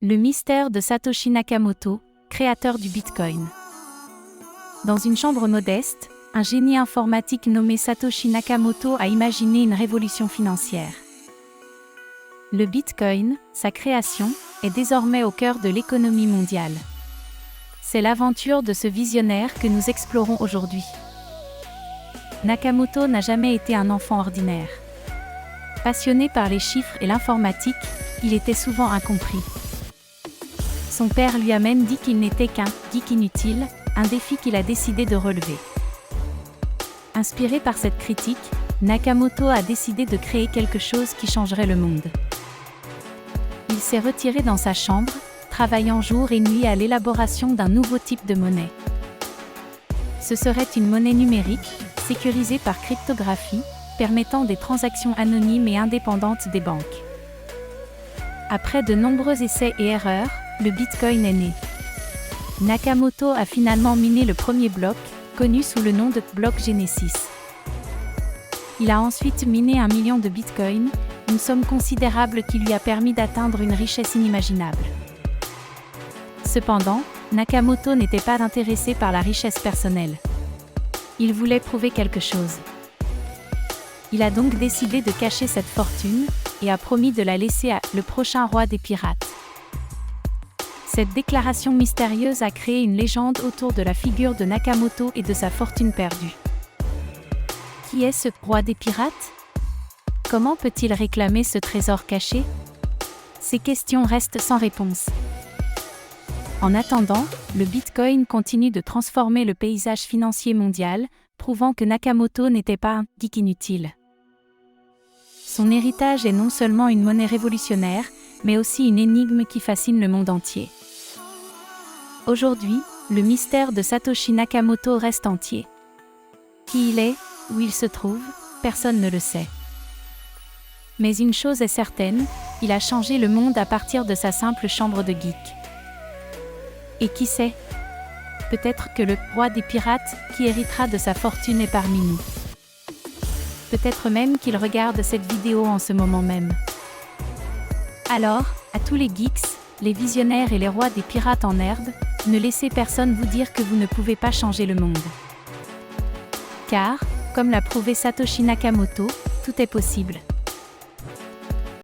Le mystère de Satoshi Nakamoto, créateur du Bitcoin. Dans une chambre modeste, un génie informatique nommé Satoshi Nakamoto a imaginé une révolution financière. Le Bitcoin, sa création, est désormais au cœur de l'économie mondiale. C'est l'aventure de ce visionnaire que nous explorons aujourd'hui. Nakamoto n'a jamais été un enfant ordinaire. Passionné par les chiffres et l'informatique, il était souvent incompris. Son père lui a même dit qu'il n'était qu'un « geek inutile », un défi qu'il a décidé de relever. Inspiré par cette critique, Nakamoto a décidé de créer quelque chose qui changerait le monde. Il s'est retiré dans sa chambre, travaillant jour et nuit à l'élaboration d'un nouveau type de monnaie. Ce serait une monnaie numérique, sécurisée par cryptographie, permettant des transactions anonymes et indépendantes des banques. Après de nombreux essais et erreurs, le Bitcoin est né. Nakamoto a finalement miné le premier bloc, connu sous le nom de bloc Genesis. Il a ensuite miné 1 million de Bitcoin, une somme considérable qui lui a permis d'atteindre une richesse inimaginable. Cependant, Nakamoto n'était pas intéressé par la richesse personnelle. Il voulait prouver quelque chose. Il a donc décidé de cacher cette fortune, et a promis de la laisser à « le prochain roi des pirates ». Cette déclaration mystérieuse a créé une légende autour de la figure de Nakamoto et de sa fortune perdue. Qui est ce « roi des pirates » ? Comment peut-il réclamer ce trésor caché ? Ces questions restent sans réponse. En attendant, le Bitcoin continue de transformer le paysage financier mondial, prouvant que Nakamoto n'était pas un « geek inutile ». Son héritage est non seulement une monnaie révolutionnaire, mais aussi une énigme qui fascine le monde entier. Aujourd'hui, le mystère de Satoshi Nakamoto reste entier. Qui il est, où il se trouve, personne ne le sait. Mais une chose est certaine, il a changé le monde à partir de sa simple chambre de geek. Et qui sait ? Peut-être que le roi des pirates, qui héritera de sa fortune, est parmi nous. Peut-être même qu'il regarde cette vidéo en ce moment même. Alors, à tous les geeks, les visionnaires et les rois des pirates en herbe, ne laissez personne vous dire que vous ne pouvez pas changer le monde. Car, comme l'a prouvé Satoshi Nakamoto, tout est possible.